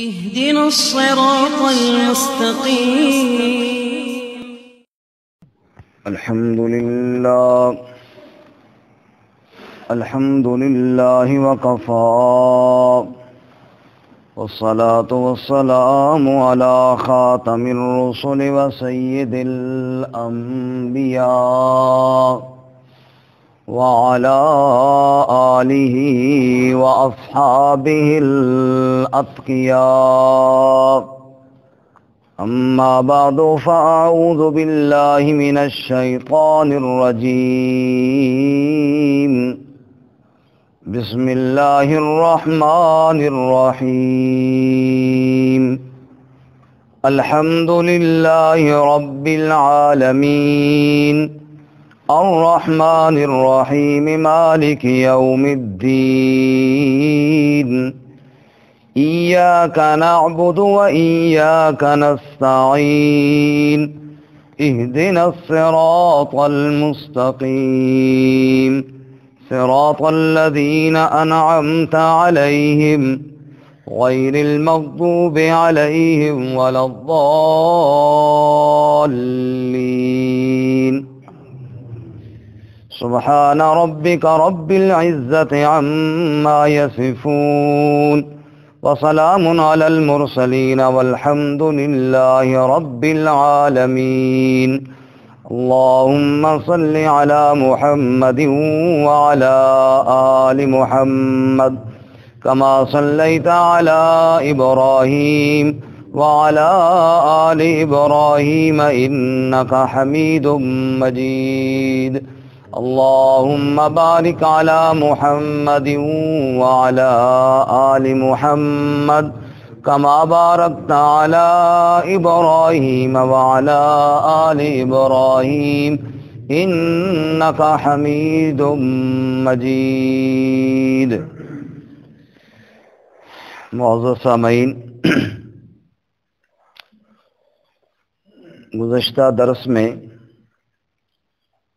اهدنا الصراط المستقيم. الحمد لله وكفى والصلاة والسلام على خاتم الرسل وسيد الأنبياء وعلى آله وأصحابه الأتقياء. أما بعد فأعوذ بالله من الشيطان الرجيم. بسم الله الرحمن الرحيم. الحمد لله رب العالمين الرحمن الرحيم مالك يوم الدين. إياك نعبد وإياك نستعين. اهدنا الصراط المستقيم صراط الذين أنعمت عليهم غير المغضوب عليهم ولا الضالين. سبحان ربك رب العزة عما يصفون وسلام على المرسلين والحمد لله رب العالمين. اللهم صل على محمد وعلى آل محمد كما صليت على إبراهيم وعلى آل إبراهيم إنك حميد مجيد. اللهم بارك على محمد وعلى آل محمد كما باركت على إبراهيم وعلى آل إبراهيم إنك حميد مجيد. معزز سامعین، گزشتہ درس میں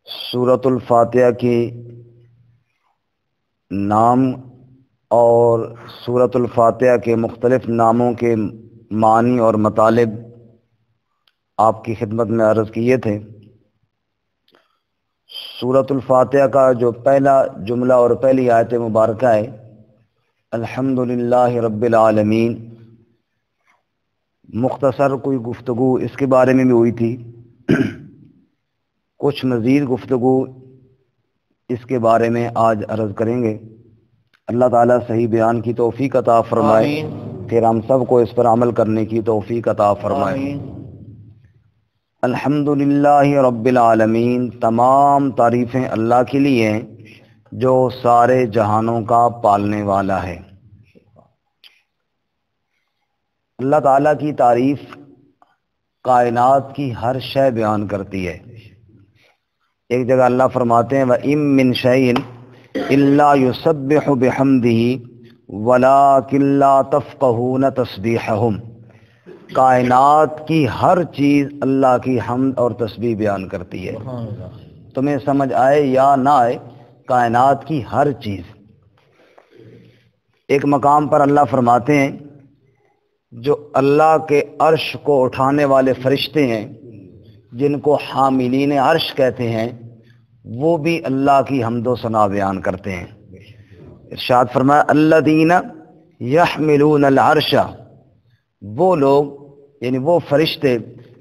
سورۃ الفاتحہ کی نام اور سورۃ الفاتحہ کے مختلف ناموں کے معنی اور مطالب آپ کی خدمت میں عرض کیے تھے. سورۃ الفاتحہ کا جو پہلا جملہ اور پہلی آیت مبارکہ ہے الحمد للہ رب العالمین، مختصر کوئی گفتگو اس کے بارے میں بھی ہوئی تھی. کچھ مزید گفتگو اس کے بارے میں آج عرض کریں گے. اللہ تعالیٰ صحیح بیان کی توفیق عطا فرمائے، پھر ہم سب کو اس پر عمل کرنے کی توفیق عطا فرمائے. الحمد للہ رب العالمین، تمام تعریفیں اللہ کے لیے ہیں جو سارے جہانوں کا پالنے والا ہے. اللہ تعالیٰ کی تعریف کائنات کی ہر شے بیان کرتی ہے. ایک جگہ اللہ فرماتے ہیں وَإِن مِّن شَيْءٍ إِلَّا يُسَبِّحُ بِحَمْدِهِ وَلَٰكِن لَّا تَفْقَهُونَ تَسْبِيحَهُمْ. کائنات کی ہر چیز اللہ کی حمد اور تسبیح بیان کرتی ہے. تمہیں سمجھ آئے یا نہ آئے، کائنات کی ہر چیز. ایک مقام پر اللہ فرماتے ہیں جو اللہ کے عرش کو اٹھانے والے فرشتے ہیں جن کو حاملین عرش کہتے ہیں، وہ بھی اللہ کی حمد و ثنا بیان کرتے ہیں. ارشاد فرمایا الذین یحملون العرش، وہ لوگ یعنی وہ فرشتے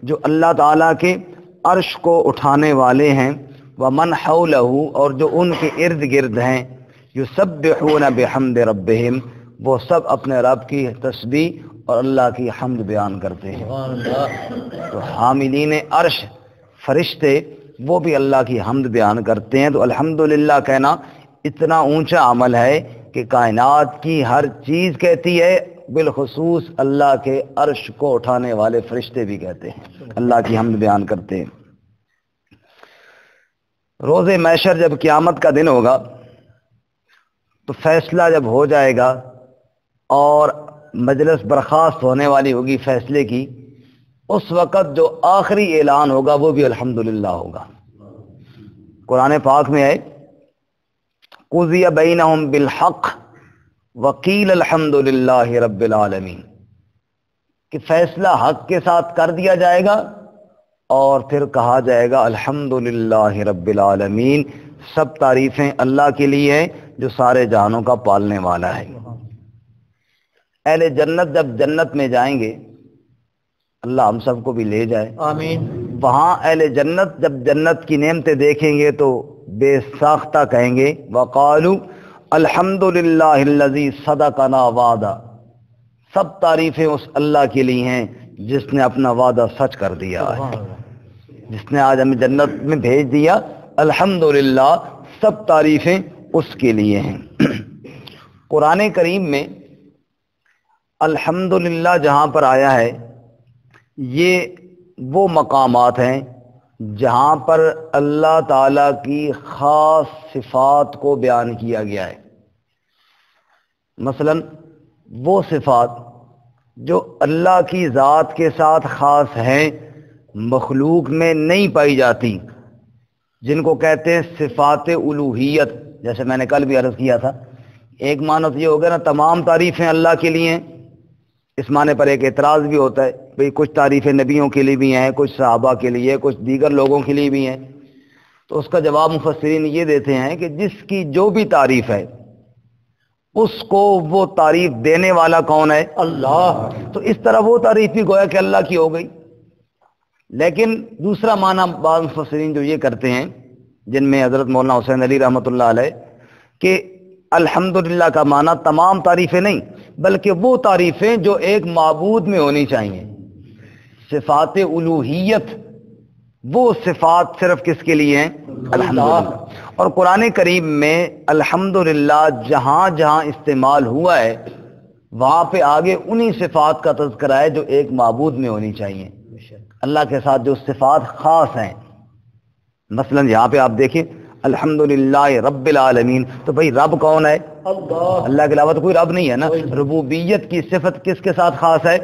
جو اللہ تعالیٰ کے عرش کو اٹھانے والے ہیں، ومن حولہ، اور جو ان کے ارد گرد ہیں، یسبحون بحمد ربہم، وہ سب اپنے رب کی تسبیح اور اللہ کی حمد بیان کرتے ہیں. تو حاملین عرش فرشتے وہ بھی اللہ کی حمد بیان کرتے ہیں. تو الحمدللہ کہنا اتنا اونچا عمل ہے کہ کائنات کی ہر چیز کہتی ہے، بالخصوص اللہ کے عرش کو اٹھانے والے فرشتے بھی کہتے ہیں، اللہ کی حمد بیان کرتے ہیں. روز محشر جب قیامت کا دن ہوگا تو فیصلہ جب ہو جائے گا اور مجلس برخاست ہونے والی ہوگی فیصلے کی، اس وقت جو آخری اعلان ہوگا وہ بھی الحمدللہ ہوگا. قرآن پاک میں ہے قضی بینہم بالحق وقیل الحمدللہ رب العالمین. کہ فیصلہ حق کے ساتھ کر دیا جائے گا اور پھر کہا جائے گا الحمدللہ رب العالمین، سب تعریفیں اللہ کے لیے ہیں جو سارے جہانوں کا پالنے والا ہے۔ اہل جنت جب جنت میں جائیں گے، اللہ ہم سب کو بھی لے جائے، آمین۔ وہاں اہل جنت جب جنت کی نعمتیں دیکھیں گے تو بے ساختہ کہیں گے وقالوا الحمدللہ الذی صدقنا وعدہ، سب تعریفیں اس اللہ کے لیے ہیں جس نے اپنا وعدہ سچ کر دیا ہے، جس نے آج ہمیں جنت میں بھیج دیا، الحمدللہ سب تعریفیں اس کے لیے ہیں۔ قرآن کریم میں الحمدللہ جہاں پر آیا ہے، یہ وہ مقامات ہیں جہاں پر اللہ تعالیٰ کی خاص صفات کو بیان کیا گیا ہے۔ مثلا وہ صفات جو اللہ کی ذات کے ساتھ خاص ہیں، مخلوق میں نہیں پائی جاتی، جن کو کہتے ہیں صفات الوہیت۔ جیسے میں نے کل بھی عرض کیا تھا، ایک معنی تو یہ ہو گیا نا تمام تعریفیں اللہ کے لیے ہیں، اس معنی پر ایک اعتراض بھی ہوتا ہے بھئی کچھ تعریفیں نبیوں کے لیے بھی ہیں، کچھ صحابہ کے لیے، کچھ دیگر لوگوں کے لیے بھی ہیں۔ تو اس کا جواب مفسرین یہ دیتے ہیں کہ جس کی جو بھی تعریف ہے اس کو وہ تعریف دینے والا کون ہے؟ اللہ۔ تو اس طرح وہ تعریف بھی گویا کہ اللہ کی ہو گئی۔ لیکن دوسرا معنی بعض مفسرین جو یہ کرتے ہیں، جن میں حضرت مولانا حسین علی رحمۃ اللہ علیہ، کہ الحمدللہ کا معنی تمام تعریفیں نہیں بلکہ وہ تعریفیں جو ایک معبود میں ہونی چاہیے۔ صفات الوہیت وہ صفات صرف کس کے لیے ہیں؟ الحمدللہ۔ اور قرآن کریم میں الحمدللہ جہاں جہاں استعمال ہوا ہے وہاں پہ آگے انہی صفات کا تذکرہ ہے جو ایک معبود میں ہونی چاہیے، اللہ کے ساتھ جو صفات خاص ہیں۔ مثلا یہاں پہ آپ دیکھیں الحمدللہ رب العالمین، تو بھئی رب کون ہے؟ اللہ کے علاوہ تو کوئی رب نہیں ہے نا۔ ربوبیت کی صفت کس کے ساتھ خاص ہے؟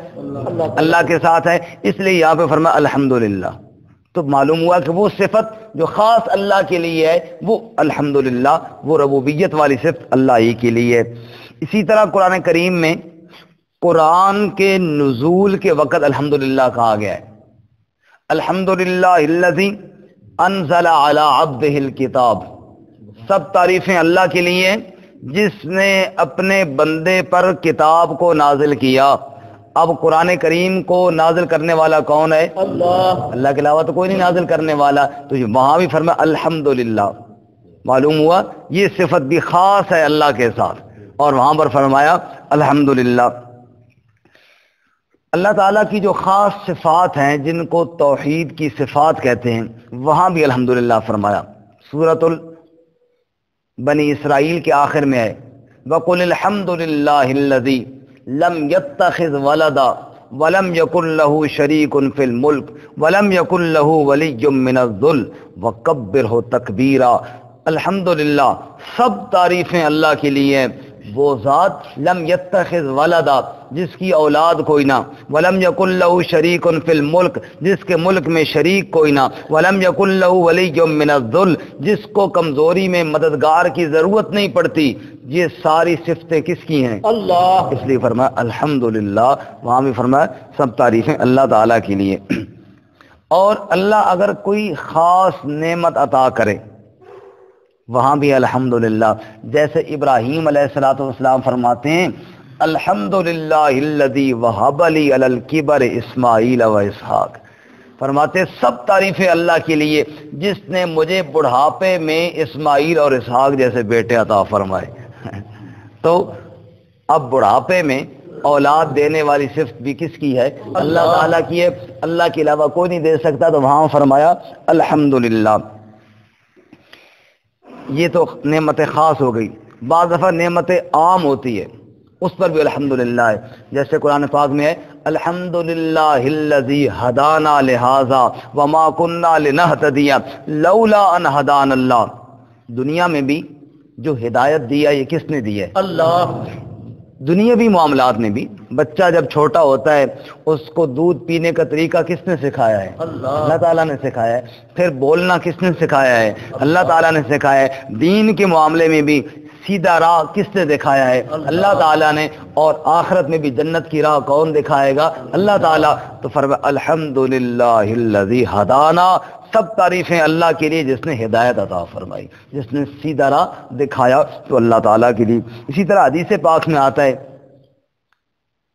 اللہ کے ساتھ ہے، اس لیے یہاں پہ فرمایا الحمدللہ۔ تو معلوم ہوا کہ وہ صفت جو خاص اللہ کے لیے ہے وہ الحمدللہ، وہ ربوبیت والی صفت اللہ ہی کے لیے ہے۔ اسی طرح قرآن کریم میں قرآن کے نزول کے وقت الحمدللہ کہا گیا ہے۔ الحمدللہ الذی انزل علی عبدہ الکتاب، سب تعریفیں اللہ کے لیے جس نے اپنے بندے پر کتاب کو نازل کیا۔ اب قرآن کریم کو نازل کرنے والا کون ہے؟ اللہ کے علاوہ تو کوئی نہیں نازل کرنے والا، تو وہاں بھی فرمایا الحمدللہ۔ معلوم ہوا یہ صفت بھی خاص ہے اللہ کے ساتھ، اور وہاں پر فرمایا الحمدللہ۔ اللہ تعالیٰ کی جو خاص صفات ہیں جن کو توحید کی صفات کہتے ہیں، وہاں بھی الحمدللہ فرمایا۔ سورۃ بنی اسرائیل کے آخر میں ہے وَقُلِ الْحَمْدُ لِلَّهِ الَّذِي لَمْ يَتَّخِذْ وَلَدًا وَلَمْ يَكُنْ لَهُ شَرِيكٌ فِي الْمُلْكِ وَلَمْ يَكُنْ لَهُ وَلِيٌّ مِّنَ الذُّلِّ وَكَبِّرْهُ تَكْبِيرًا۔ الحمدللہ سب تعریفیں اللہ کے لیے ہیں، وہ ذات لم یتخذ ولدا جس کی اولاد کوئی نہ، ولم یکن لہ شریک فی الملک جس کے ملک میں شریک کوئی نہ، ولم یکن لہ ولی من الذل جس کو کمزوری میں مددگار کی ضرورت نہیں پڑتی۔ یہ ساری صفتیں کس کی ہیں؟ اللہ۔ اس لیے فرمایا الحمدللہ، وہاں بھی فرمایا سب تعریفیں اللہ تعالیٰ کے لیے۔ اور اللہ اگر کوئی خاص نعمت عطا کرے وہاں بھی الحمدللہ، جیسے ابراہیم علیہ الصلوۃ والسلام فرماتے ہیں الحمدللہ الذی وہب لی علی الکبر اسماعیل و اسحاق، فرماتے سب تعریفیں اللہ کے لیے جس نے مجھے بڑھاپے میں اسماعیل اور اسحاق جیسے بیٹے عطا فرمائے۔ تو اب بڑھاپے میں اولاد دینے والی صفت بھی کس کی ہے؟ اللہ تعالیٰ کی ہے، اللہ کے علاوہ کوئی نہیں دے سکتا، تو وہاں فرمایا الحمدللہ۔ یہ تو نعمت خاص ہو گئی۔ بعض دفعہ نعمت عام ہوتی ہے، اس پر بھی الحمدللہ ہے، جیسے قرآن پاک میں ہے الحمدللہ الذی ہدانا لہذا وما کننا لنہتدی لولا ان ہدانا اللہ۔ دنیا میں بھی جو ہدایت دیا یہ کس نے دی ہے؟ اللہ۔ دنیاوی معاملات میں بھی بچہ جب چھوٹا ہوتا ہے اس کو دودھ پینے کا طریقہ کس نے سکھایا ہے؟ اللہ تعالیٰ نے سکھایا ہے۔ پھر بولنا کس نے سکھایا ہے؟ اللہ تعالیٰ نے سکھایا ہے۔ دین کے معاملے میں بھی سیدھا راہ کس نے دکھایا ہے؟ اللہ تعالیٰ نے. اور آخرت میں بھی جنت کی راہ کون دکھائے گا؟ اللہ تعالیٰ. تو فرمایا الحمدللہ الذی ہدانا، سب تعریفیں اللہ کے لیے جس نے ہدایت عطا فرمائی، جس نے سیدھا راہ دکھایا، تو اللہ تعالیٰ کے لیے. اسی طرح حدیث پاک میں آتا ہے،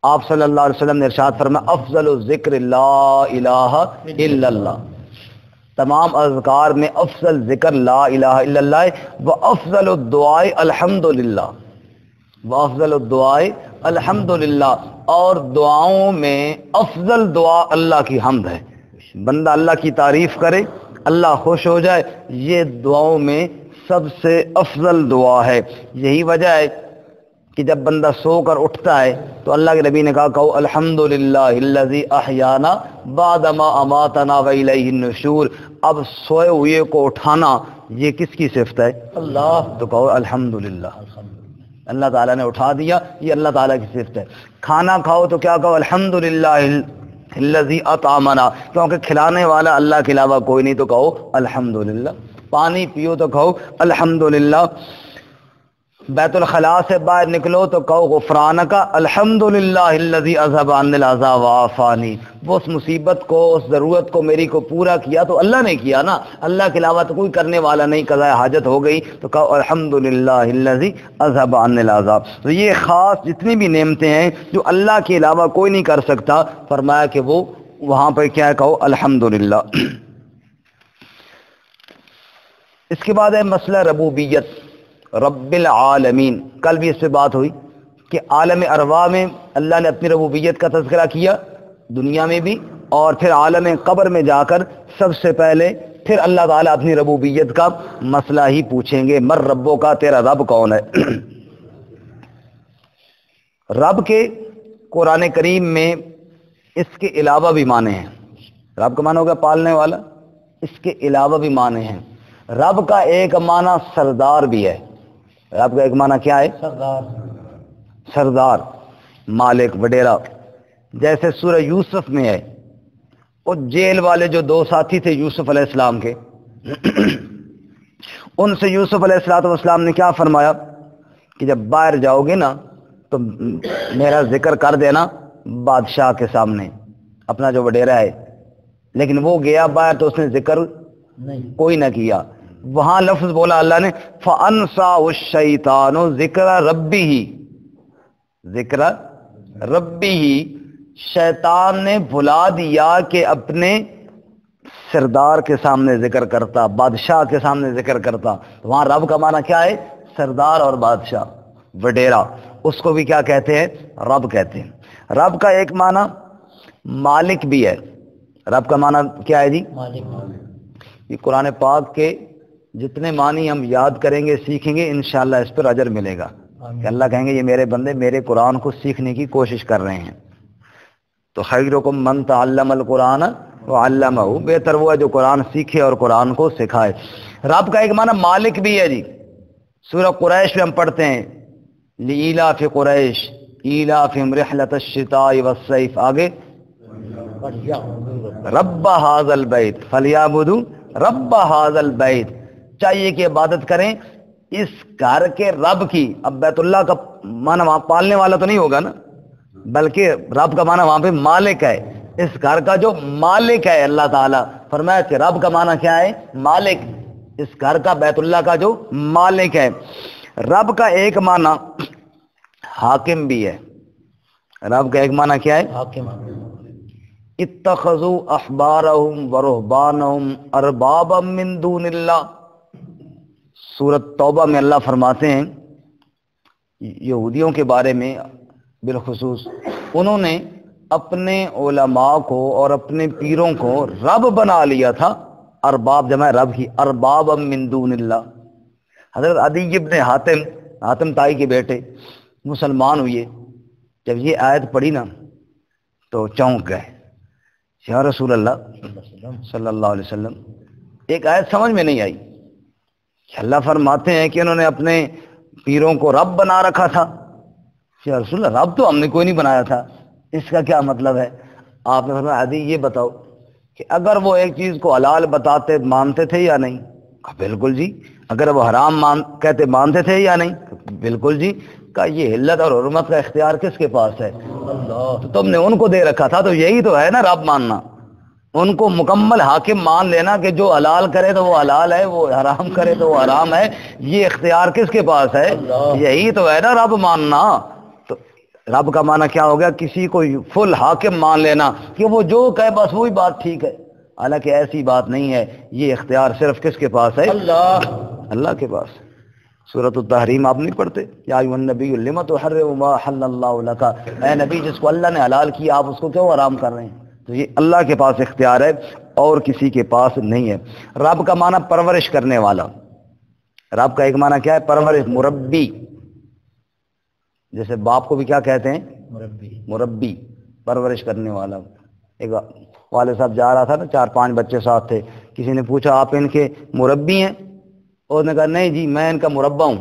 آپ صلی اللہ علیہ وسلم نے ارشاد فرمایا افضل الذکر لا الہ الا اللہ، تمام اذکار میں افضل ذکر لا الہ الا اللہ ہے. وافضل الدعاء الحمدللہ، وافضل الدعاء الحمدللہ، اور دعاؤں میں افضل دعا اللہ کی حمد ہے. بندہ اللہ کی تعریف کرے، اللہ خوش ہو جائے، یہ دعاؤں میں سب سے افضل دعا ہے. یہی وجہ ہے کہ جب بندہ سو کر اٹھتا ہے تو اللہ کے نبی نے کہا کہو الحمدللہ الذی احیانا بعد ما اماتنا والیہ النشور. اب سوئے ہوئے کو اٹھانا یہ کس کی صفت ہے؟ اللہ. تو کہو الحمدللہ، اللہ تعالیٰ نے اٹھا دیا، یہ اللہ تعالیٰ کی صفت ہے. کھانا کھاؤ تو کیا کہو الحمدللہ الذی اطعمنا، کیونکہ کھلانے والا اللہ کے علاوہ کوئی نہیں، تو کہو الحمدللہ. پانی پیو تو کہو الحمدللہ. بیت الخلاء سے باہر نکلو تو کہو غفرانک الحمدللہ الذی اذھب عنی العذا وعافانی. وہ اس مصیبت کو، اس ضرورت کو میری کو پورا کیا تو اللہ نے کیا نا، اللہ کے علاوہ تو کوئی کرنے والا نہیں. قضاء حاجت ہو گئی تو کہو الحمدللہ الذی اذھب عنی العذا. تو یہ خاص جتنی بھی نعمتیں ہیں جو اللہ کے علاوہ کوئی نہیں کر سکتا، فرمایا کہ وہ وہاں پر کیا ہے، کہو الحمدللہ. اس کے بعد ہے مسئلہ ربوبیت، رب العالمین. کل بھی اس سے بات ہوئی کہ عالم ارواح میں اللہ نے اپنی ربوبیت کا تذکرہ کیا، دنیا میں بھی، اور پھر عالم قبر میں جا کر سب سے پہلے پھر اللہ تعالیٰ اپنی ربوبیت کا مسئلہ ہی پوچھیں گے. مر ربوں کا، تیرا رب کون ہے؟ رب کے قرآن کریم میں اس کے علاوہ بھی معنی ہیں. رب کا معنی ہوگا پالنے والا، اس کے علاوہ بھی معنی ہیں. رب کا ایک معنی سردار بھی ہے. رب کا ایک معنی کیا ہے؟ سردار. سردار، مالک، وڈیرا. جیسے سورہ یوسف میں ہے، وہ جیل والے جو دو ساتھی تھے یوسف علیہ السلام کے، ان سے یوسف علیہ السلام نے کیا فرمایا کہ جب باہر جاؤ گے نا تو میرا ذکر کر دینا بادشاہ کے سامنے، اپنا جو وڈیرا ہے. لیکن وہ گیا باہر تو اس نے ذکر کوئی نہ کیا. وہاں لفظ بولا اللہ نے فَأَنْسَاهُ الشَّيْطَانُ ذِكْرَ رَبِّهِ، ذکر ربی، شیطان نے بھلا دیا کہ اپنے سردار کے سامنے ذکر کرتا، بادشاہ کے سامنے ذکر کرتا. تو وہاں رب کا معنی کیا ہے؟ سردار اور بادشاہ، وڈیرا. اس کو بھی کیا کہتے ہیں؟ رب کہتے ہیں. رب کا ایک معنی مالک بھی ہے. رب کا معنی کیا ہے جی؟ مالک. یہ قرآن پاک کے جتنے معنی ہم یاد کریں گے، سیکھیں گے، انشاءاللہ اس پر اجر ملے گا. کہ اللہ کہیں گے یہ میرے بندے میرے قرآن کو سیکھنے کی کوشش کر رہے ہیں. تو خیرکم من تعلم القرآن وعلمہ، بہتر وہ ہے جو قرآن سیکھے اور قرآن کو سکھائے. رب کا ایک معنی مالک بھی ہے جی. سورہ قریش میں ہم پڑھتے ہیں لإیلاف قریش ایلافہم رحلۃ الشتاء والصیف. آگے رب ھذا البیت فلیعبدوا رب ھذا البیت، چاہیے کہ عبادت کریں اس گھر کے رب کی. اب بیت اللہ کا معنی وہاں پالنے والا تو نہیں ہوگا نا، بلکہ رب کا معنی وہاں پہ مالک ہے. اس گھر کا جو مالک ہے اللہ تعالیٰ، فرمایا کہ رب کا معنی کیا ہے؟ مالک. اس گھر کا، بیت اللہ کا جو مالک ہے. رب کا ایک معنی حاکم بھی ہے. رب کا ایک معنی کیا ہے؟ حاکم. اتخذوا احبارهم ورهبانهم اربابا من دون اللہ. سورۃ توبہ میں اللہ فرماتے ہیں یہودیوں کے بارے میں بالخصوص، انہوں نے اپنے علماء کو اور اپنے پیروں کو رب بنا لیا تھا. ارباب جمع رب کی، اربابا من دون اللہ. حضرت عدی ابن حاتم تائی کے بیٹے مسلمان ہوئے. جب یہ آیت پڑھی نا تو چونک گئے، یا رسول اللہ صلی اللہ علیہ وسلم. ایک آیت سمجھ میں نہیں آئی. اللہ فرماتے ہیں کہ انہوں نے اپنے پیروں کو رب بنا رکھا تھا. یا رسول اللہ رب تو ہم نے کوئی نہیں بنایا تھا، اس کا کیا مطلب ہے؟ آپ نے فرمایا عدی یہ بتاؤ کہ اگر وہ ایک چیز کو حلال بتاتے مانتے تھے یا نہیں؟ بالکل جی. اگر وہ حرام کہتے مانتے تھے یا نہیں؟ بالکل جی. کہ یہ حلت اور حرمت کا اختیار کس کے پاس ہے؟ تو تم نے ان کو دے رکھا تھا. تو یہی تو ہے نا رب ماننا، ان کو مکمل حاکم مان لینا کہ جو حلال کرے تو وہ حلال ہے، وہ حرام کرے تو وہ حرام ہے. یہ اختیار کس کے پاس ہے؟ یہی تو ہے نا رب ماننا. تو رب کا معنی کیا ہو گیا؟ کسی کو فل حاکم مان لینا کہ وہ جو کہے بس وہی بات ٹھیک ہے. حالانکہ ایسی بات نہیں ہے. یہ اختیار صرف کس کے پاس ہے؟ اللہ کے پاس. سورۃ التحریم آپ نہیں پڑھتے؟ یا ایھا النبی لم تحرم ما احل اللہ لک، اے نبی جس کو اللہ نے حلال کیا آپ اس کو کیوں حرام کر رہے ہیں؟ تو یہ اللہ کے پاس اختیار ہے اور کسی کے پاس نہیں ہے. رب کا معنی پرورش کرنے والا. رب کا ایک معنی کیا ہے؟ پرورش، مربی. جیسے باپ کو بھی کیا کہتے ہیں؟ مربی، پرورش کرنے والا. ایک والد صاحب جا رہا تھا نا، 4-5 بچے ساتھ تھے. کسی نے پوچھا آپ ان کے مربی ہیں؟ اور نے کہا نہیں جی میں ان کا مربع ہوں.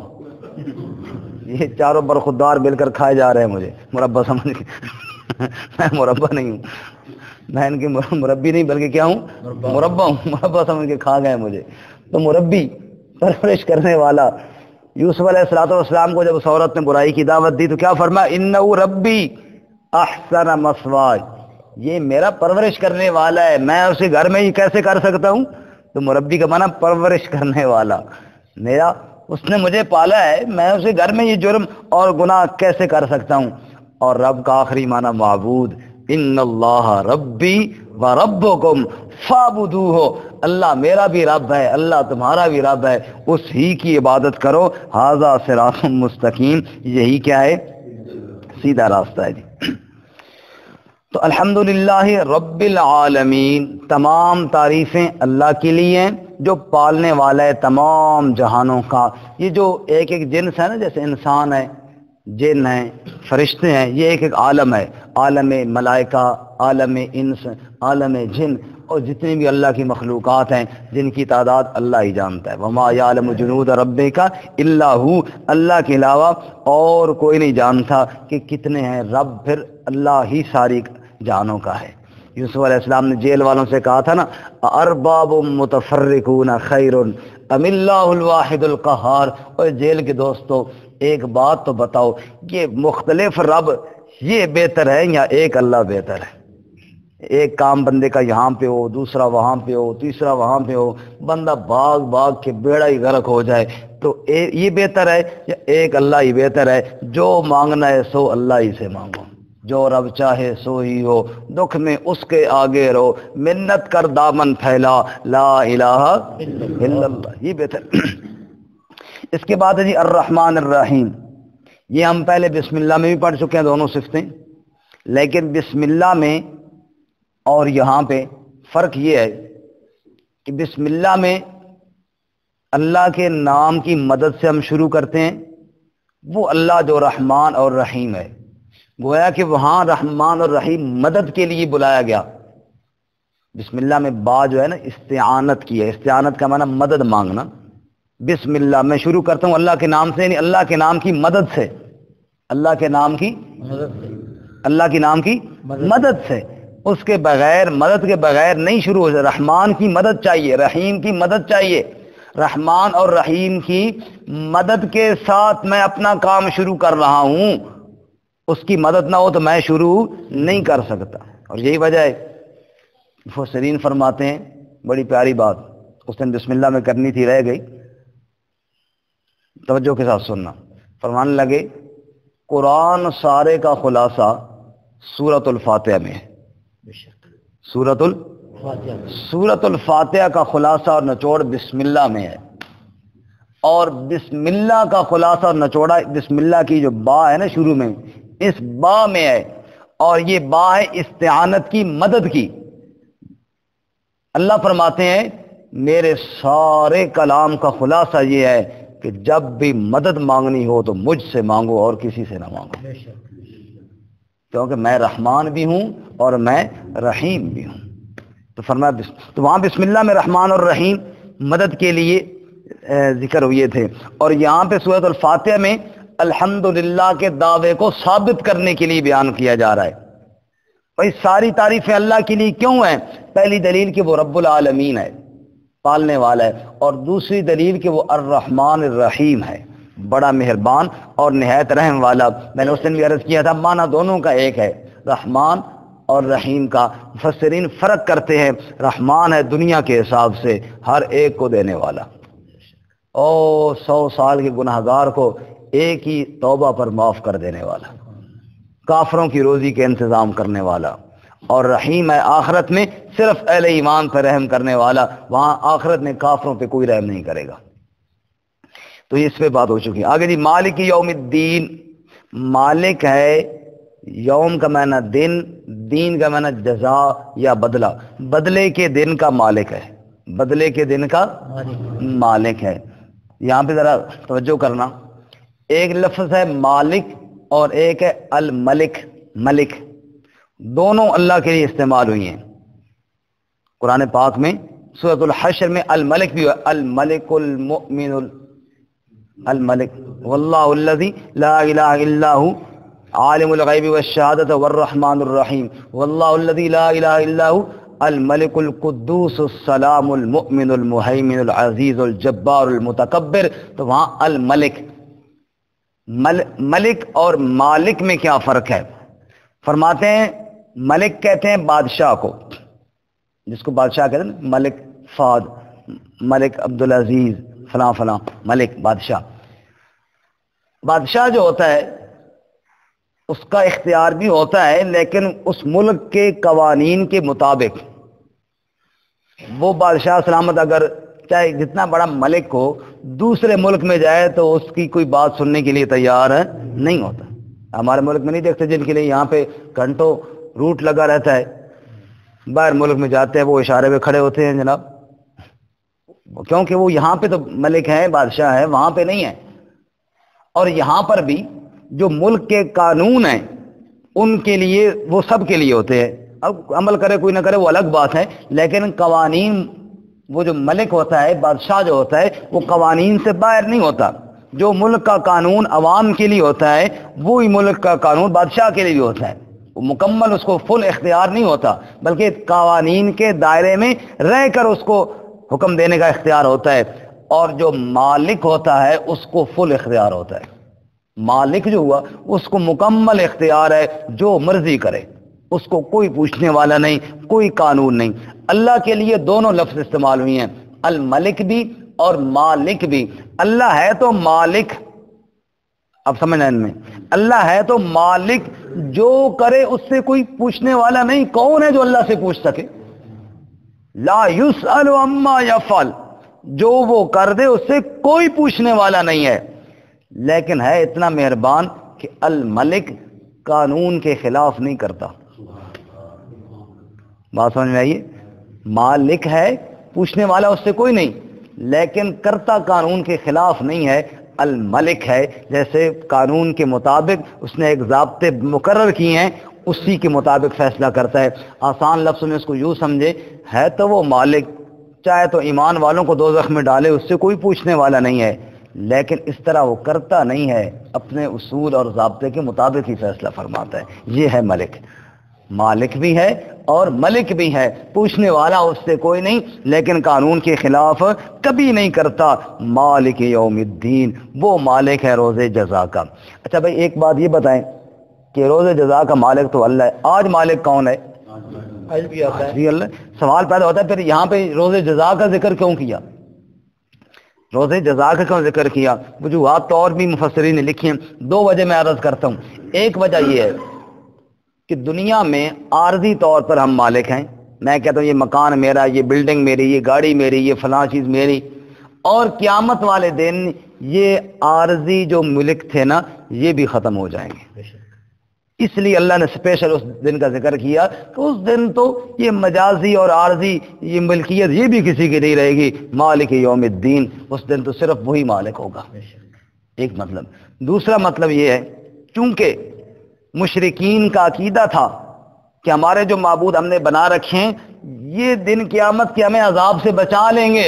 یہ چاروں برخودار مل کر کھائے جا رہے ہیں مجھے مربع سمجھ کے. میں مربع نہیں ہوں، میں ان کے مربی نہیں بلکہ کیا ہوں؟ مربع ہوں. مربع سمجھ کے کھا گئے مجھے. تو مربی، پرورش کرنے والا. یوسف علیہ السلام کو جب اس عورت نے برائی کی دعوت دی تو کیا فرمایا؟ انہ ربی احسن مثواي، یہ میرا پرورش کرنے والا ہے، میں اسے گھر میں ہی کیسے کر سکتا ہوں؟ تو مربی کا معنی پرورش کرنے والا. میرا اس نے مجھے پالا ہے، میں اسے گھر میں یہ جرم اور گناہ کیسے کر سکتا ہوں؟ اور رب کا آخری معنی معبود. ان اللہ ربی و ربکم فاعبدوہ، اللہ میرا بھی رب ہے، اللہ تمہارا بھی رب ہے، اس ہی کی عبادت کرو. ھذا صراط مستقیم، یہی کیا ہے؟ سیدھا راستہ ہے جی. تو الحمدللہ رب العالمین، تمام تعریفیں اللہ کے لیے ہیں جو پالنے والا ہے تمام جہانوں کا. یہ جو ایک ایک جنس ہے نا، جیسے انسان ہے، جن ہیں، فرشتے ہیں، یہ ایک ایک عالم ہے. عالم ملائکہ، عالم انس، عالم جن، اور جتنی بھی اللہ کی مخلوقات ہیں جن کی تعداد اللہ ہی جانتا ہے. وما یعلم جنود ربک الا ہو، اللہ کے علاوہ اور کوئی نہیں جانتا کہ کتنے ہیں. رب پھر اللہ ہی ساری جانوں کا ہے. یوسف علیہ السلام نے جیل والوں سے کہا تھا نا، ارباب متفرقون خیر ام اللہ الواحد القہار. اور جیل کے دوستو ایک بات تو بتاؤ، یہ مختلف رب یہ بہتر ہے یا ایک اللہ بہتر ہے؟ ایک کام بندے کا یہاں پہ ہو، دوسرا وہاں پہ ہو، تیسرا وہاں پہ ہو، بندہ بھاگ بھاگ کے بیڑا ہی غرق ہو جائے. تو یہ بہتر ہے یا ایک اللہ ہی بہتر ہے؟ جو مانگنا ہے سو اللہ ہی سے مانگو، جو رب چاہے سو ہی ہو، دکھ میں اس کے آگے رہو، منت کر دامن پھیلا، لا الہ الا اللہ، یہ بہتر. اس کے بعد ہے جی الرحمن الرحیم. یہ ہم پہلے بسم اللہ میں بھی پڑھ چکے ہیں دونوں صفتیں، لیکن بسم اللہ میں اور یہاں پہ فرق یہ ہے کہ بسم اللہ میں اللہ کے نام کی مدد سے ہم شروع کرتے ہیں. وہ اللہ جو رحمان اور رحیم ہے، گویا کہ وہاں رحمان اور رحیم مدد کے لیے بلایا گیا. بسم اللہ میں با جو ہے نا استعانت کی ہے. استعانت کا معنی مدد مانگنا. بسم اللہ میں شروع کرتا ہوں اللہ کے نام سے، یعنی اللہ کے نام کی مدد سے، اللہ کے نام کی اللہ کے نام کی مدد سے. اس کے بغیر، مدد کے بغیر نہیں شروع ہو جائے. رحمان کی مدد چاہیے، رحیم کی مدد چاہیے. رحمان اور رحیم کی مدد کے ساتھ میں اپنا کام شروع کر رہا ہوں. اس کی مدد نہ ہو تو میں شروع نہیں کر سکتا. اور یہی وجہ ہے مفسرین فرماتے ہیں بڑی پیاری بات، اس دن بسم اللہ میں کرنی تھی رہ گئی، توجہ کے ساتھ سننا. فرمانے لگے قرآن سارے کا خلاصہ سورۃ الفاتحہ میں ہے. سورۃ الفاتحہ کا خلاصہ اور نچوڑ بسم اللہ میں ہے. اور بسم اللہ کا خلاصہ اور نچوڑا بسم اللہ کی جو با ہے نا شروع میں، اس با میں ہے. اور یہ با ہے استعانت کی، مدد کی. اللہ فرماتے ہیں میرے سارے کلام کا خلاصہ یہ ہے کہ جب بھی مدد مانگنی ہو تو مجھ سے مانگو اور کسی سے نہ مانگو، کیونکہ میں رحمان بھی ہوں اور میں رحیم بھی ہوں. تو فرمایا تو وہاں بسم اللہ میں رحمان اور رحیم مدد کے لیے ذکر ہوئے تھے. اور یہاں پہ سورۃ الفاتحہ میں الحمدللہ کے دعوے کو ثابت کرنے کے لیے بیان کیا جا رہا ہے. بھائی ساری تعریفیں اللہ کے لیے کیوں ہیں؟ پہلی دلیل کہ وہ رب العالمین ہے. پالنے والا ہے، اور دوسری دلیل کہ وہ الرحمن الرحیم ہے، بڑا مہربان اور نہایت رحم والا۔ میں نے اس دن بھی عرض کیا تھا معنی دونوں کا ایک ہے، رحمان اور رحیم کا۔ مفسرین فرق کرتے ہیں، رحمان ہے دنیا کے حساب سے ہر ایک کو دینے والا، 100 سال کے گناہگار کو ایک ہی توبہ پر معاف کر دینے والا، کافروں کی روزی کے انتظام کرنے والا، اور رحیم ہے آخرت میں صرف اہل ایمان پر رحم کرنے والا، وہاں آخرت میں کافروں پہ کوئی رحم نہیں کرے گا۔ تو یہ اس پہ بات ہو چکی ہے۔ آگے جی مالک یوم الدین، مالک ہے، یوم کا معنی دن، دین کا معنی جزا یا بدلہ، بدلے کے دن کا مالک ہے، بدلے کے دن کا مالک ہے۔ یہاں پہ ذرا توجہ کرنا، ایک لفظ ہے مالک اور ایک ہے الملک، ملک، دونوں اللہ کے لیے استعمال ہوئی ہیں قرآن پاک میں۔ سورۃ الحشر میں الملک بھی ہے، الملک المؤمن الملک، واللہ الذی لا الہ الا هو عالم الغیب والشہادۃ والرحمن الرحیم، واللہ الذی لا الہ الا هو الملک القدوس السلام المؤمن المہیمن العزیز الجبار المتکبر۔ تو وہاں الملک، ملک اور مالک میں کیا فرق ہے؟ فرماتے ہیں ملک کہتے ہیں بادشاہ کو، جس کو بادشاہ کہتے ہیں، ملک فاد، ملک عبدالعزیز فلاں فلاں، ملک بادشاہ۔ بادشاہ جو ہوتا ہے اس کا اختیار بھی ہوتا ہے، لیکن اس ملک کے قوانین کے مطابق۔ وہ بادشاہ سلامت اگر چاہے جتنا بڑا ملک ہو، دوسرے ملک میں جائے تو اس کی کوئی بات سننے کے لیے تیار نہیں ہوتا۔ ہمارے ملک میں نہیں دیکھتے جن کے لیے یہاں پہ گھنٹوں روٹ لگا رہتا ہے، باہر ملک میں جاتے ہیں وہ اشارے پہ کھڑے ہوتے ہیں جناب، کیونکہ وہ یہاں پہ تو ملک ہے، بادشاہ ہے، وہاں پہ نہیں ہے۔ اور یہاں پر بھی جو ملک کے قانون ہیں ان کے لیے، وہ سب کے لیے ہوتے ہیں، اب عمل کرے کوئی نہ کرے وہ الگ بات ہے، لیکن قوانین، وہ جو ملک ہوتا ہے، بادشاہ جو ہوتا ہے، وہ قوانین سے باہر نہیں ہوتا۔ جو ملک کا قانون عوام کے لیے ہوتا ہے وہی ملک کا قانون بادشاہ کے لیے بھی ہوتا ہے۔ وہ مکمل اس کو فل اختیار نہیں ہوتا، بلکہ قوانین کے دائرے میں رہ کر اس کو حکم دینے کا اختیار ہوتا ہے۔ اور جو مالک ہوتا ہے اس کو فل اختیار ہوتا ہے۔ مالک جو ہوا اس کو مکمل اختیار ہے، جو مرضی کرے، اس کو کوئی پوچھنے والا نہیں، کوئی قانون نہیں۔ اللہ کے لیے دونوں لفظ استعمال ہوئی ہیں، الملک بھی اور مالک بھی۔ اللہ ہے تو مالک، اب سمجھنا ان میں، اللہ ہے تو مالک، جو کرے اس سے کوئی پوچھنے والا نہیں۔ کون ہے جو اللہ سے پوچھ سکے؟ لا یسأل عما یفعل، جو وہ کر دے اس سے کوئی پوچھنے والا نہیں ہے، لیکن ہے اتنا مہربان کہ الملک قانون کے خلاف نہیں کرتا۔ بات سمجھ میں آئیے؟ مالک ہے، پوچھنے والا اس سے کوئی نہیں، لیکن کرتا قانون کے خلاف نہیں ہے۔ الملک ہے، جیسے قانون کے مطابق اس نے ایک ضابطے مقرر کیے ہیں، اسی کے مطابق فیصلہ کرتا ہے۔ آسان لفظ میں اس کو یوں سمجھے، ہے تو وہ مالک، چاہے تو ایمان والوں کو دوزخ میں ڈالے، اس سے کوئی پوچھنے والا نہیں ہے، لیکن اس طرح وہ کرتا نہیں ہے، اپنے اصول اور ضابطے کے مطابق ہی فیصلہ فرماتا ہے۔ یہ ہے ملک، مالک بھی ہے اور ملک بھی ہے، پوچھنے والا اس سے کوئی نہیں، لیکن قانون کے خلاف کبھی نہیں کرتا۔ مالک یوم الدین، وہ مالک ہے روز جزا کا۔ اچھا بھائی ایک بات یہ بتائیں کہ روز جزا کا مالک تو اللہ ہے، آج مالک کون ہے؟ آج بھی آتا ہے اللہ۔ سوال پیدا ہوتا ہے پھر یہاں پہ روز جزا کا ذکر کیوں کیا؟ روز جزا کا کیوں ذکر کیا؟ وجوہات تو اور بھی مفسرین نے لکھی ہیں، دو وجہ میں عرض کرتا ہوں۔ ایک وجہ یہ ہے کہ دنیا میں عارضی طور پر ہم مالک ہیں، میں کہتا ہوں یہ مکان میرا، یہ بلڈنگ میری، یہ گاڑی میری، یہ فلاں چیز میری، اور قیامت والے دن یہ عارضی جو ملک تھے نا یہ بھی ختم ہو جائیں گے۔ اس لیے اللہ نے اسپیشل اس دن کا ذکر کیا کہ اس دن تو یہ مجازی اور عارضی یہ ملکیت یہ بھی کسی کی نہیں رہے گی۔ مالک یوم الدین، اس دن تو صرف وہی مالک ہوگا۔ ایک مطلب۔ دوسرا مطلب یہ ہے، چونکہ مشرکین کا عقیدہ تھا کہ ہمارے جو معبود ہم نے بنا رکھے ہیں یہ دن قیامت کے ہمیں عذاب سے بچا لیں گے،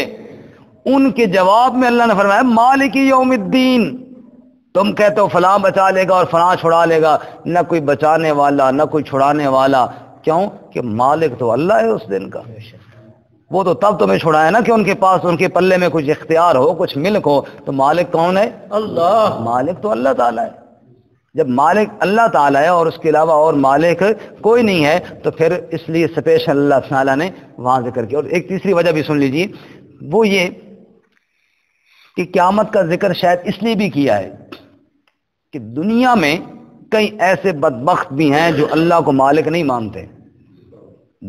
ان کے جواب میں اللہ نے فرمایا مالک یوم الدین، تم کہتے ہو فلاں بچا لے گا اور فلاں چھڑا لے گا، نہ کوئی بچانے والا نہ کوئی چھڑانے والا۔ کیوں؟ کہ مالک تو اللہ ہے اس دن کا۔ وہ تو تب تمہیں چھڑائے نا کہ ان کے پاس ان کے پلے میں کچھ اختیار ہو, کچھ ملک ہو. تو مالک کون ہے؟ اللہ. مالک تو اللہ تعالیٰ ہے. جب مالک اللہ تعالیٰ ہے اور اس کے علاوہ اور مالک کوئی نہیں ہے تو پھر اس لیے اسپیشل اللہ تعالیٰ نے وہاں ذکر کیا. اور ایک تیسری وجہ بھی سن لیجیے, وہ یہ کہ قیامت کا ذکر شاید اس لیے بھی کیا ہے کہ دنیا میں کئی ایسے بدبخت بھی ہیں جو اللہ کو مالک نہیں مانتے.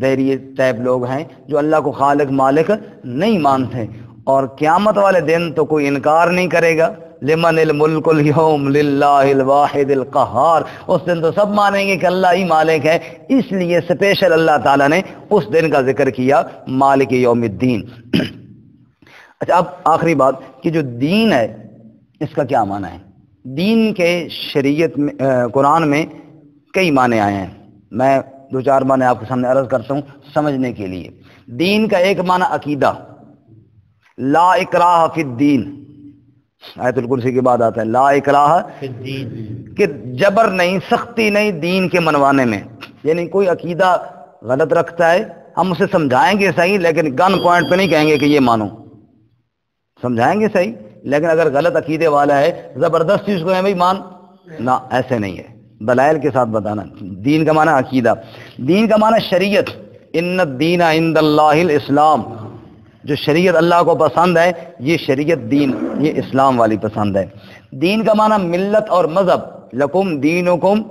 دہریے ٹائپ لوگ ہیں جو اللہ کو خالق مالک نہیں مانتے, اور قیامت والے دن تو کوئی انکار نہیں کرے گا. لمن الملک اليوم للہ الواحد القہار. اس دن تو سب مانیں گے کہ اللہ ہی مالک ہے. اس لیے اسپیشل اللہ تعالیٰ نے اس دن کا ذکر کیا, مالک یوم الدین. اچھا, اب آخری بات کہ جو دین ہے اس کا کیا معنی ہے؟ دین کے شریعت میں قرآن میں کئی معنی آئے ہیں. میں دو چار معنی آپ کے سامنے عرض کرتا ہوں سمجھنے کے لیے. دین کا ایک معنی عقیدہ, لا اکراہ فی الدین. آیت الکرسی کے بعد آتا ہے لا اکراہ فی الدین, کہ جبر نہیں, سختی نہیں دین کے منوانے میں. یعنی کوئی عقیدہ غلط رکھتا ہے, ہم اسے سمجھائیں گے صحیح, لیکن گن پوائنٹ پہ نہیں کہیں گے کہ یہ مانو. سمجھائیں گے صحیح, لیکن اگر غلط عقیدے والا ہے زبردستی اس کو ہے بھائی مان, نہ, ایسے نہیں ہے. دلائل کے ساتھ بتانا. دین کا معنی عقیدہ. دین کا معنی شریعت. ان الدین عند اللہ الاسلام. جو شریعت اللہ کو پسند ہے یہ شریعت دین, یہ اسلام والی پسند ہے. دین کا معنی ملت اور مذہب. لکم دینکم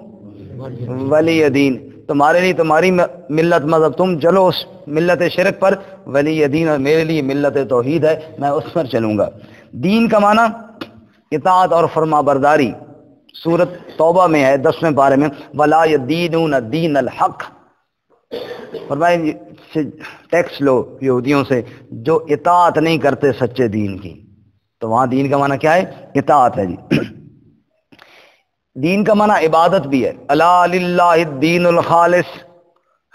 ولی دین. تمہارے لیے تمہاری ملت مذہب, تم چلو اس ملت شرک پر, ولی دین اور میرے لیے ملت توحید ہے, میں اس پر چلوں گا. دین کا معنی اطاعت اور فرما برداری. سورۃ توبہ میں ہے 10ویں پارے میں, ولا یدینون دین الحق. فرمائے ٹیکس لو یہودیوں سے جو اطاعت نہیں کرتے سچے دین کی. تو وہاں دین کا معنی کیا ہے؟ اطاعت ہے جی. دین کا معنی عبادت بھی ہے. الا للہ الدین الخالص.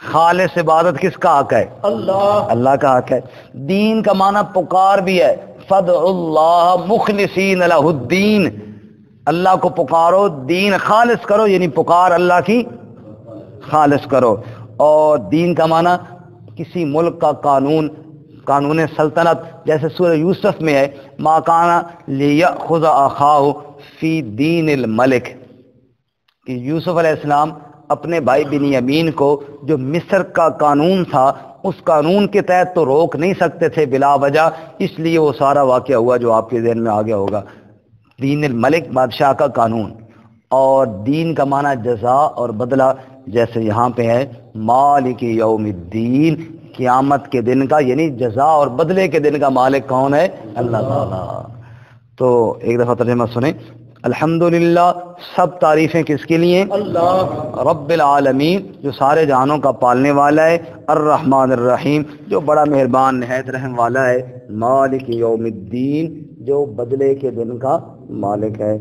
خالص عبادت کس کا حق ہے؟ اللہ. اللہ کا حق ہے. دین کا معنی پکار بھی ہے. فدعوا اللہ مخلصین لہ الدین. اللہ کو پکارو, دین خالص کرو, یعنی پکار اللہ کی خالص کرو. اور دین کا معنی کسی ملک کا قانون, قانون سلطنت, جیسے سورہ یوسف میں ہے ما کان لیأخذ اخاہ فی دین الملک, کہ یوسف علیہ السلام اپنے بھائی بنیامین کو جو مصر کا قانون تھا اس قانون کے تحت تو روک نہیں سکتے تھے بلا وجہ, اس لیے وہ سارا واقعہ ہوا جو آپ کے ذہن میں آ گیا ہوگا. دین الملک, بادشاہ کا قانون. اور دین کا معنی جزا اور بدلہ, جیسے یہاں پہ ہے مالک یوم الدین, قیامت کے دن کا, یعنی جزا اور بدلے کے دن کا مالک کون ہے؟ اللہ تعالیٰ. تو ایک دفعہ ترجمہ سنیں. الحمدللہ, سب تعریفیں کس کے لیے؟ اللہ. رب العالمین, جو سارے جہانوں کا پالنے والا ہے. الرحمن الرحیم, جو بڑا مہربان نہایت رحم والا ہے. مالک یوم الدین, جو بدلے کے دن کا مالک ہے.